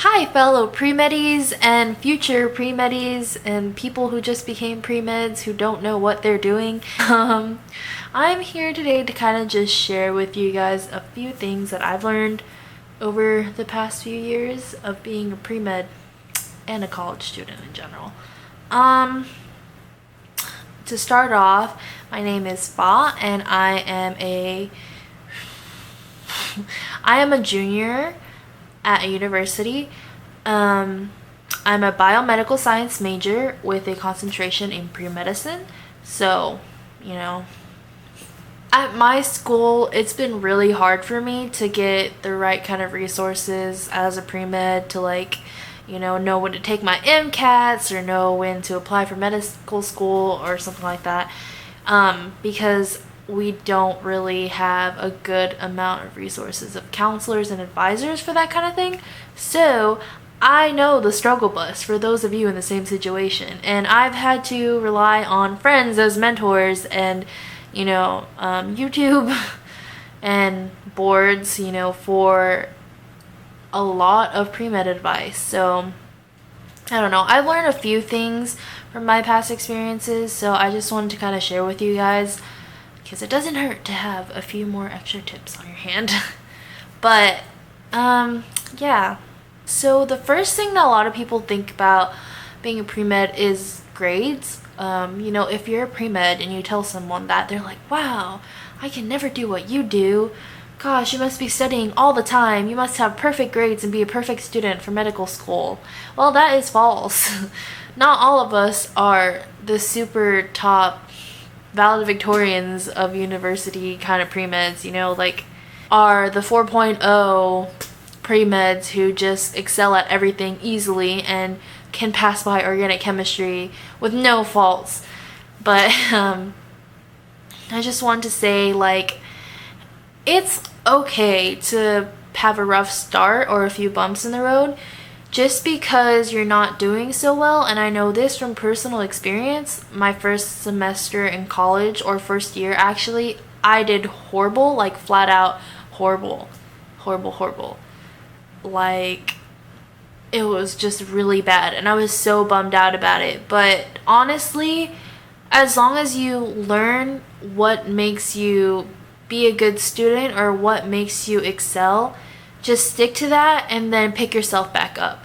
Hi, fellow Premedies and future Premedies and people who just became Premeds who don't know what they're doing. I'm here today to kind of just share with you guys a few things that I've learned over the past few years of being a Premed and a college student in general. To start off, my name is Fa and I am a junior at a university. I'm a biomedical science major with a concentration in pre-medicine. So, at my school, it's been really hard for me to get the right kind of resources as a pre-med to know when to take my MCATs or know when to apply for medical school or something like that. Because we don't really have a good amount of resources of counselors and advisors for that kind of thing. So I know the struggle bus for those of you in the same situation, and I've had to rely on friends as mentors and YouTube and boards for a lot of pre-med advice. So I don't know, I've learned a few things from my past experiences, so I just wanted to kind of share with you guys because it doesn't hurt to have a few more extra tips on your hand. But yeah, so the first thing that a lot of people think about being a pre-med is grades. If you're a pre-med and you tell someone that, they're like, wow, I can never do what you do. Gosh, you must be studying all the time. You must have perfect grades and be a perfect student for medical school. Well, that is false. Not all of us are the super top valedictorians of university kind of pre-meds, are the 4.0 pre-meds who just excel at everything easily and can pass by organic chemistry with no faults. But I just want to say, it's okay to have a rough start or a few bumps in the road just because you're not doing so well. And I know this from personal experience. My first semester in college, or first year actually, I did horrible, flat out horrible. It was just really bad and I was so bummed out about it. But honestly, as long as you learn what makes you be a good student or what makes you excel, just stick to that and then pick yourself back up.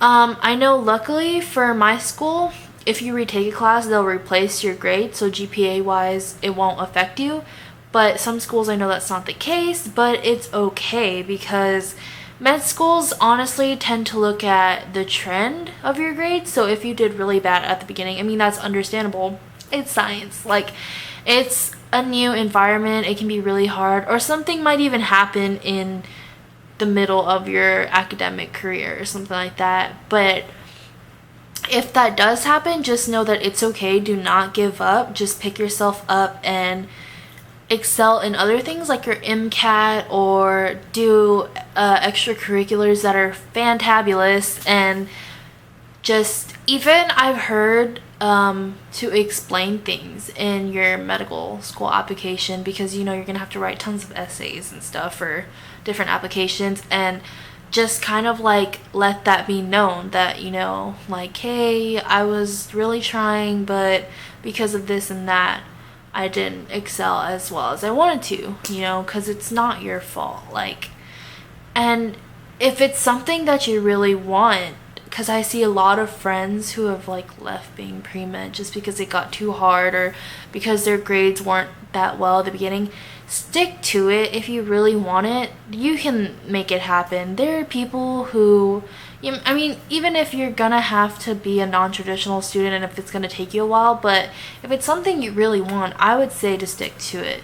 I know luckily for my school, if you retake a class, they'll replace your grade, so GPA wise it won't affect you. But some schools, I know that's not the case, but it's okay because med schools honestly tend to look at the trend of your grades. So if you did really bad at the beginning, that's understandable. It's science. It's a new environment. It can be really hard, or something might even happen in the middle of your academic career or something like that. But if that does happen, just know that it's okay. Do not give up. Just pick yourself up and excel in other things like your MCAT, or do extracurriculars that are fantabulous. And just, even I've heard to explain things in your medical school application, because you're gonna have to write tons of essays and stuff for different applications, and just kind of let that be known that hey, I was really trying, but because of this and that I didn't excel as well as I wanted to, because it's not your fault. And if it's something that you really want, because I see a lot of friends who have left being pre-med just because it got too hard or because their grades weren't that well at the beginning. Stick to it. If you really want it, you can make it happen. There are people who, even if you're gonna have to be a non-traditional student and if it's gonna take you a while, but if it's something you really want, I would say to stick to it,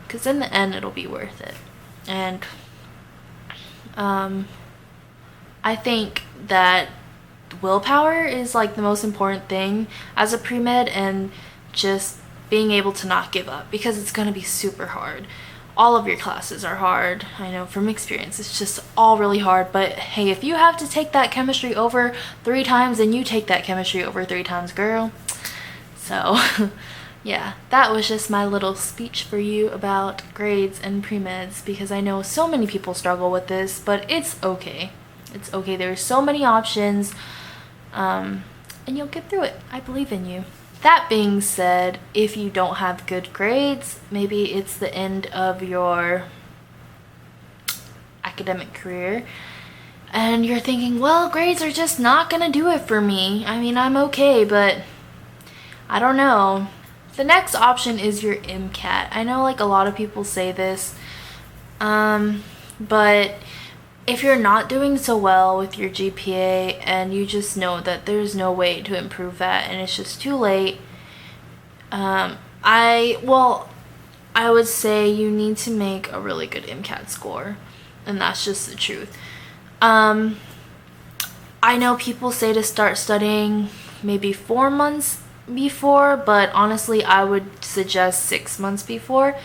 because in the end it'll be worth it. And I think that willpower is the most important thing as a pre-med, and just being able to not give up, because it's going to be super hard. All of your classes are hard. I know from experience, it's just all really hard. But hey, if you have to take that chemistry over 3 times, then you take that chemistry over 3 times, girl. So yeah, that was just my little speech for you about grades and pre-meds, because I know so many people struggle with this, but it's okay. It's okay. There's so many options, and you'll get through it. I believe in you. That being said, if you don't have good grades, maybe it's the end of your academic career, and you're thinking, well, grades are just not gonna do it for me. I mean, I'm okay, but I don't know. The next option is your MCAT. I know like a lot of people say this, but if you're not doing so well with your GPA and you just know that there's no way to improve that and it's just too late, I would say you need to make a really good MCAT score, and that's just the truth. I know people say to start studying maybe 4 months before, but honestly I would suggest 6 months before,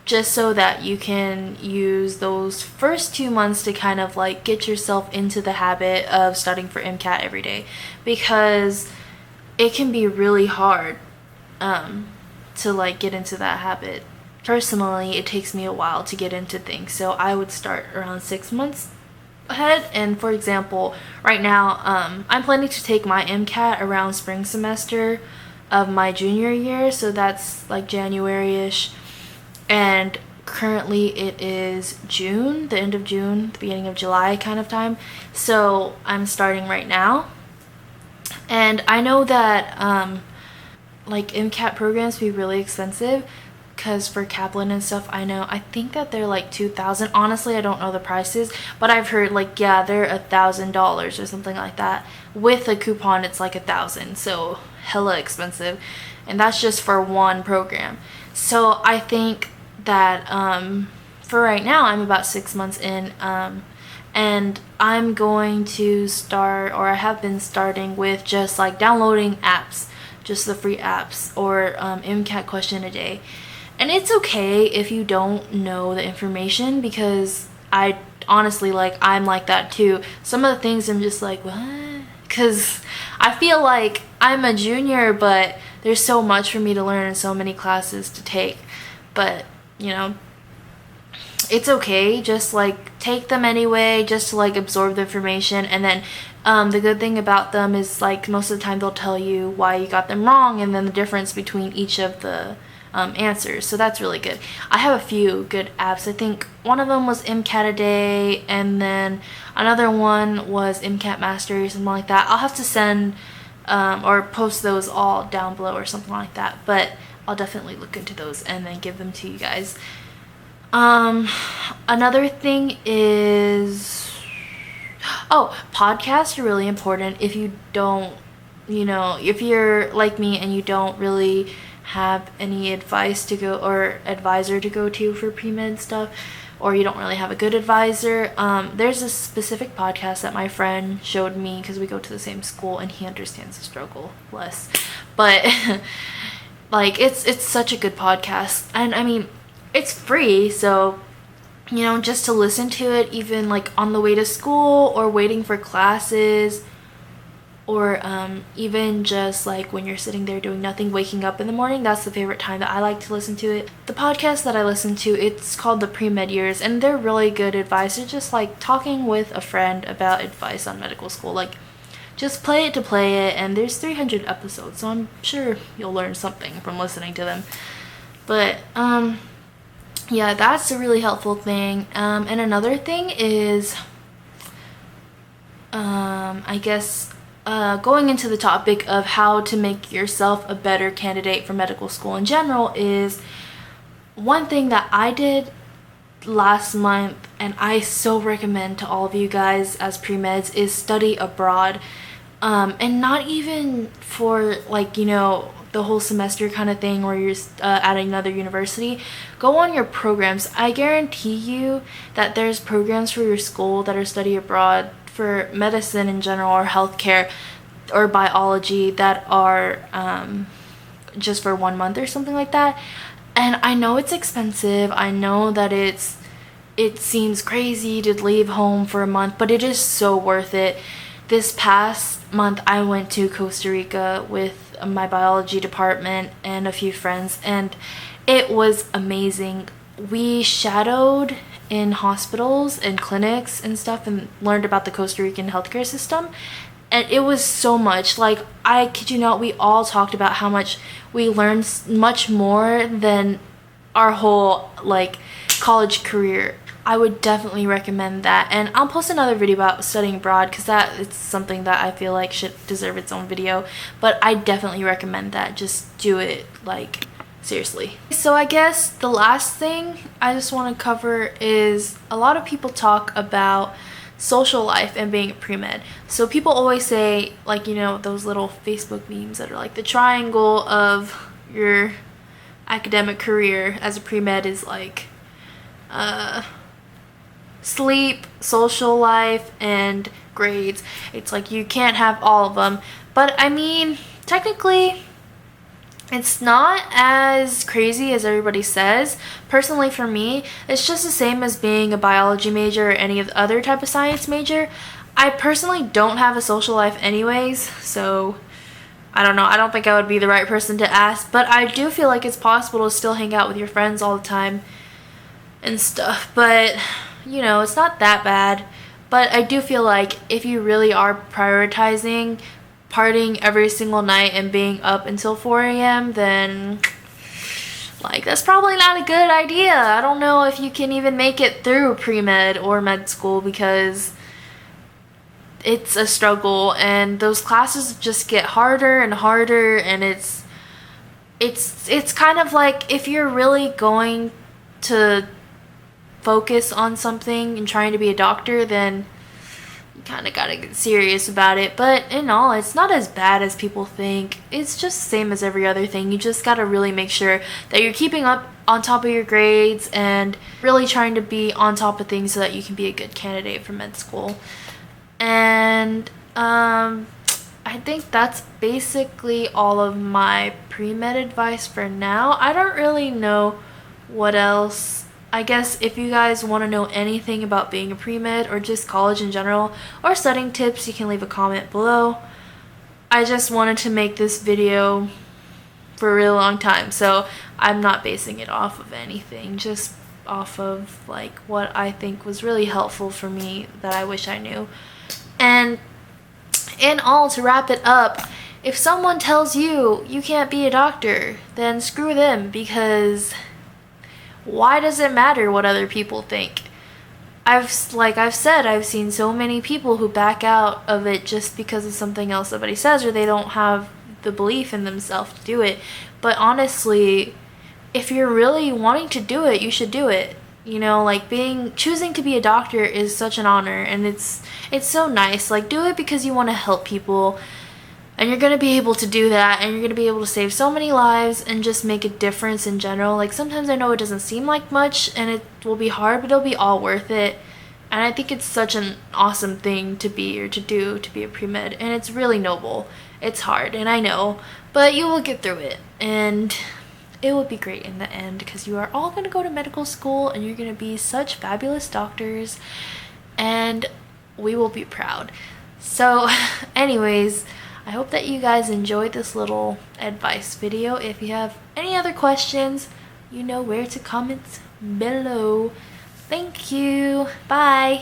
just so that you can use those first 2 months to kind of like get yourself into the habit of studying for MCAT every day, because it can be really hard to like get into that habit. Personally, it takes me a while to get into things, so I would start around 6 months ahead. And for example, right now I'm planning to take my MCAT around spring semester of my junior year, so that's like January-ish, and currently it is June, the end of June, the beginning of July kind of time, so I'm starting right now. And I know that like MCAT programs be really expensive, because for Kaplan and stuff, I think that they're like $2,000. Honestly, I don't know the prices, but I've heard like, yeah, they're $1,000 or something like that. With a coupon, it's like $1,000, so hella expensive, and that's just for one program. So I think that for right now, I'm about 6 months in, and I'm going to start, or I have been starting with just like downloading apps, just the free apps, or MCAT question a day. And it's okay if you don't know the information, because I honestly, like, I'm like that too. Some of the things I'm just like, what? Because I feel like I'm a junior, but there's so much for me to learn and so many classes to take. But, you know, it's okay. Just like take them anyway, just to like absorb the information. And then the good thing about them is like most of the time they'll tell you why you got them wrong, and then the difference between each of the answers. So that's really good. I have a few good apps. I think one of them was MCAT a day, and then another one was MCAT Mastery or something like that. I'll have to send or post those all down below or something like that, but I'll definitely look into those and then give them to you guys. Another thing is, podcasts are really important. If you don't, if you're like me and you don't really have any advice to go, or advisor to go to for pre-med stuff, or you don't really have a good advisor, there's a specific podcast that my friend showed me, because we go to the same school and he understands the struggle less, but like it's such a good podcast. And I mean, it's free, so just to listen to it, even like on the way to school or waiting for classes, or even just like when you're sitting there doing nothing, waking up in the morning, that's the favorite time that I like to listen to it. The podcast that I listen to, it's called the Premed Years, and they're really good advice. It's just like talking with a friend about advice on medical school. Like, just play it to play it, and there's 300 episodes, so I'm sure you'll learn something from listening to them. But yeah, that's a really helpful thing. And another thing is, I guess, going into the topic of how to make yourself a better candidate for medical school in general, is one thing that I did last month, and I so recommend to all of you guys as pre-meds, is study abroad. And not even for like, the whole semester kind of thing where you're at another university. Go on your programs. I guarantee you that there's programs for your school that are study abroad for medicine in general, or healthcare, or biology, that are just for 1 month or something like that. And I know it's expensive. I know that it seems crazy to leave home for a month, but it is so worth it. This past month, I went to Costa Rica with my biology department and a few friends, and it was amazing. We shadowed in hospitals and clinics and stuff and learned about the Costa Rican healthcare system. And it was so much. Like, I kid you not, we all talked about how much we learned much more than our whole, like, college career. I would definitely recommend that. And I'll post another video about studying abroad because that it's something that I feel like should deserve its own video. But I definitely recommend that. Just do it, like, seriously. So I guess the last thing I just want to cover is a lot of people talk about social life and being a pre-med. So people always say, like, you know, those little Facebook memes that are like the triangle of your academic career as a pre-med is like sleep, social life, and grades. It's like you can't have all of them. But I mean, technically, it's not as crazy as everybody says. Personally, for me, it's just the same as being a biology major or any other type of science major. I personally don't have a social life anyways, so I don't know. I don't think I would be the right person to ask, but I do feel like it's possible to still hang out with your friends all the time and stuff. But, you know, it's not that bad. But I do feel like if you really are prioritizing partying every single night and being up until 4 a.m., then, like, that's probably not a good idea. I don't know if you can even make it through pre-med or med school because it's a struggle, and those classes just get harder and harder, and it's kind of like if you're really going to focus on something and trying to be a doctor, then you kind of gotta get serious about it. But in all, it's not as bad as people think. It's just the same as every other thing. You just gotta really make sure that you're keeping up on top of your grades and really trying to be on top of things so that you can be a good candidate for med school. And I think that's basically all of my pre-med advice for now. I don't really know what else. I guess if you guys want to know anything about being a pre-med or just college in general or studying tips, you can leave a comment below. I just wanted to make this video for a really long time, so I'm not basing it off of anything, just off of like what I think was really helpful for me that I wish I knew. And in all, to wrap it up, if someone tells you you can't be a doctor, then screw them, because why does it matter what other people think? I've said, I've seen so many people who back out of it just because of something else somebody says, or they don't have the belief in themselves to do it. But honestly, if you're really wanting to do it, you should do it. You know, like choosing to be a doctor is such an honor, and it's so nice. Like, do it because you want to help people. And you're going to be able to do that, and you're going to be able to save so many lives and just make a difference in general. Like, sometimes I know it doesn't seem like much, and it will be hard, but it'll be all worth it. And I think it's such an awesome thing to be or to do, to be a pre-med. And it's really noble. It's hard, and I know, but you will get through it. And it will be great in the end, because you are all going to go to medical school, and you're going to be such fabulous doctors, and we will be proud. So, anyways, I hope that you guys enjoyed this little advice video. If you have any other questions, you know where to comment below. Thank you. Bye.